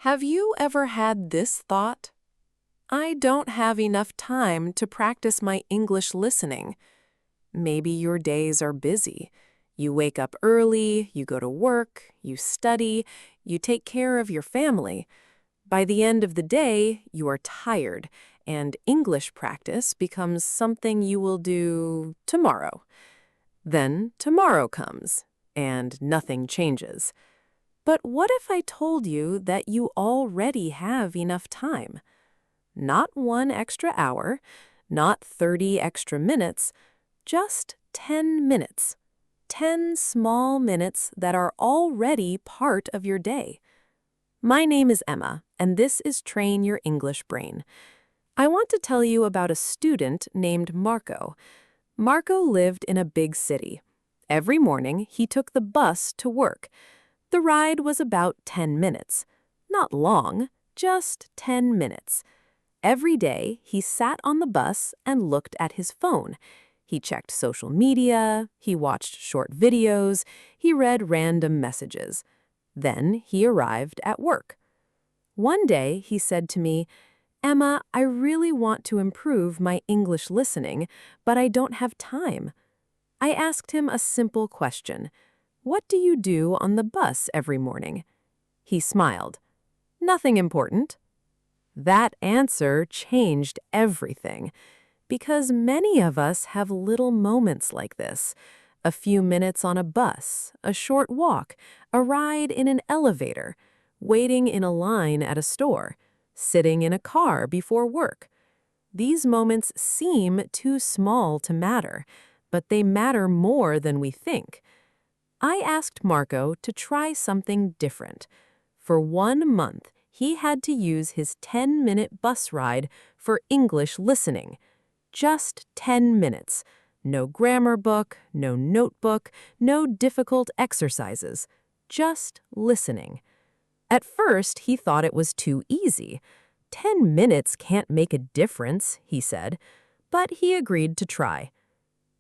Have you ever had this thought? I don't have enough time to practice my English listening. Maybe your days are busy. You wake up early, you go to work, you study, you take care of your family. By the end of the day, you are tired, and English practice becomes something you will do tomorrow. Then tomorrow comes, and nothing changes. But what if I told you that you already have enough time? Not 1 extra hour, not 30 extra minutes, just 10 minutes. 10 small minutes that are already part of your day. My name is Emma, and this is Train Your English Brain. I want to tell you about a student named Marco. Marco lived in a big city. Every morning, he took the bus to work. The ride was about 10 minutes. Not long, just 10 minutes. Every day, he sat on the bus and looked at his phone. He checked social media, he watched short videos, he read random messages. Then he arrived at work. One day, he said to me, "Emma, I really want to improve my English listening, but I don't have time." I asked him a simple question. "What do you do on the bus every morning?" He smiled. "Nothing important." That answer changed everything, because many of us have little moments like this. A few minutes on a bus, a short walk, a ride in an elevator, waiting in a line at a store, sitting in a car before work. These moments seem too small to matter, but they matter more than we think. I asked Marco to try something different. For 1 month, he had to use his 10-minute bus ride for English listening. Just 10 minutes. No grammar book, no notebook, no difficult exercises. Just listening. At first, he thought it was too easy. 10 minutes can't make a difference, he said, but he agreed to try.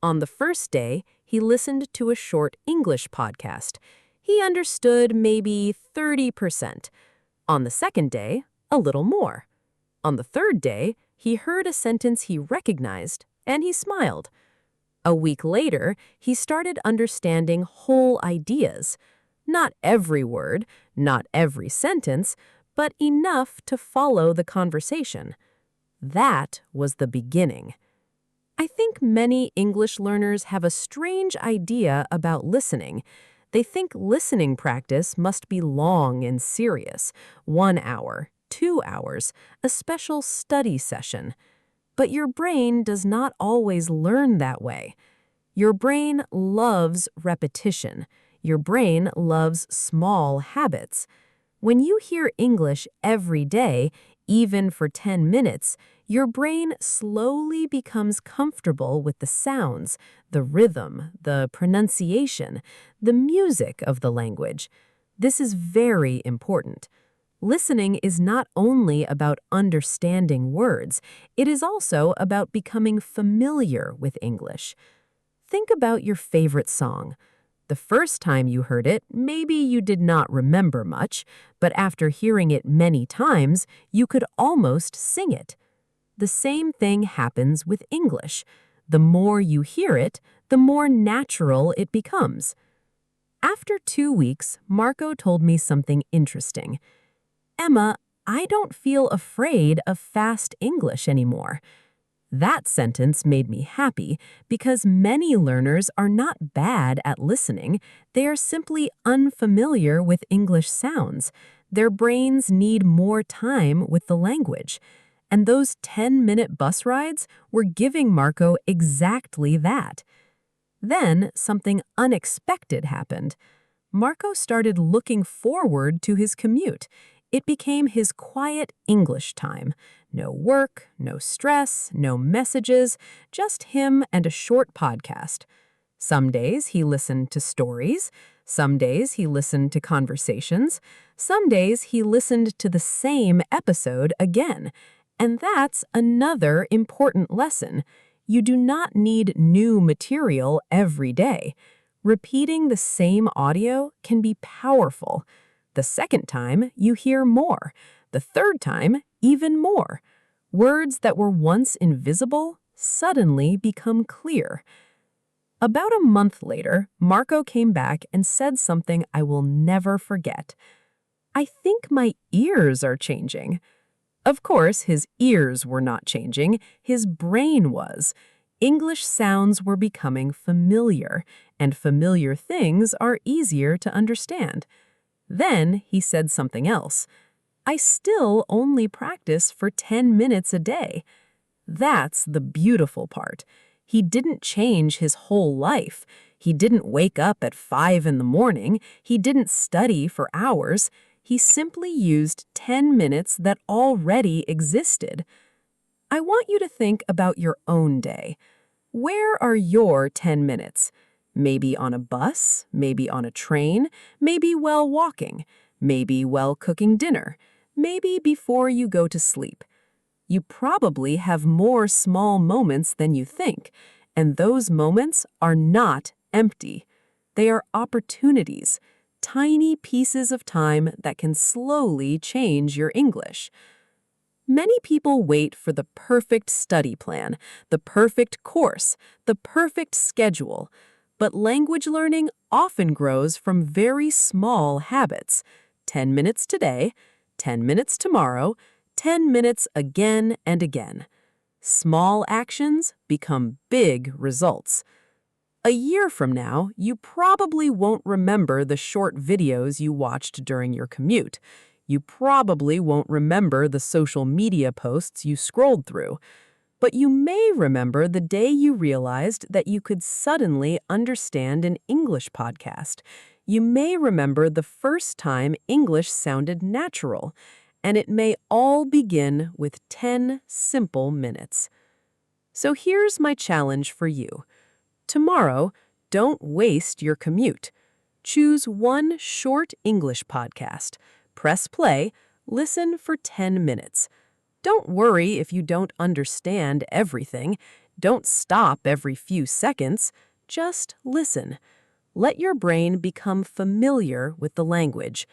On the first day, he listened to a short English podcast. He understood maybe 30%. On the second day, a little more. On the third day, he heard a sentence he recognized, and he smiled. A week later, he started understanding whole ideas. Not every word, not every sentence, but enough to follow the conversation. That was the beginning. I think many English learners have a strange idea about listening. They think listening practice must be long and serious, 1 hour, 2 hours, a special study session. But your brain does not always learn that way. Your brain loves repetition. Your brain loves small habits. When you hear English every day, even for 10 minutes, your brain slowly becomes comfortable with the sounds, the rhythm, the pronunciation, the music of the language. This is very important. Listening is not only about understanding words, it is also about becoming familiar with English. Think about your favorite song. The first time you heard it, maybe you did not remember much, but after hearing it many times, you could almost sing it. The same thing happens with English. The more you hear it, the more natural it becomes. After 2 weeks, Marco told me something interesting. "Emma, I don't feel afraid of fast English anymore." That sentence made me happy because many learners are not bad at listening. They are simply unfamiliar with English sounds. Their brains need more time with the language. And those 10-minute bus rides were giving Marco exactly that. Then something unexpected happened. Marco started looking forward to his commute. It became his quiet English time. No work, no stress, no messages, just him and a short podcast. Some days he listened to stories. Some days he listened to conversations. Some days he listened to the same episode again. And that's another important lesson. You do not need new material every day. Repeating the same audio can be powerful. The second time, you hear more. The third time, even more. Words that were once invisible suddenly become clear. About a month later, Marco came back and said something I will never forget. "I think my ears are changing." Of course, his ears were not changing, his brain was. English sounds were becoming familiar, and familiar things are easier to understand. Then he said something else. "I still only practice for 10 minutes a day." That's the beautiful part. He didn't change his whole life. He didn't wake up at 5 in the morning. He didn't study for hours. He simply used 10 minutes that already existed. I want you to think about your own day. Where are your 10 minutes? Maybe on a bus, maybe on a train, maybe while walking, maybe while cooking dinner, maybe before you go to sleep. You probably have more small moments than you think, and those moments are not empty. They are opportunities, tiny pieces of time that can slowly change your English. Many people wait for the perfect study plan, the perfect course, the perfect schedule, but language learning often grows from very small habits. 10 minutes today, 10 minutes tomorrow, 10 minutes again and again. Small actions become big results. A year from now, you probably won't remember the short videos you watched during your commute. You probably won't remember the social media posts you scrolled through. But you may remember the day you realized that you could suddenly understand an English podcast. You may remember the first time English sounded natural. And it may all begin with 10 simple minutes. So here's my challenge for you. Tomorrow, don't waste your commute. Choose one short English podcast. Press play, listen for 10 minutes. Don't worry if you don't understand everything. Don't stop every few seconds. Just listen. Let your brain become familiar with the language.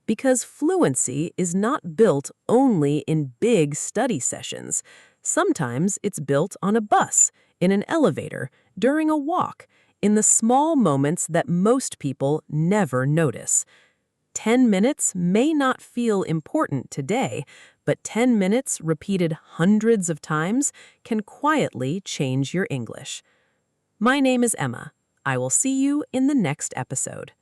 Because fluency is not built only in big study sessions. Sometimes it's built on a bus, in an elevator, during a walk, in the small moments that most people never notice. 10 minutes may not feel important today, but 10 minutes repeated hundreds of times can quietly change your English. My name is Emma. I will see you in the next episode.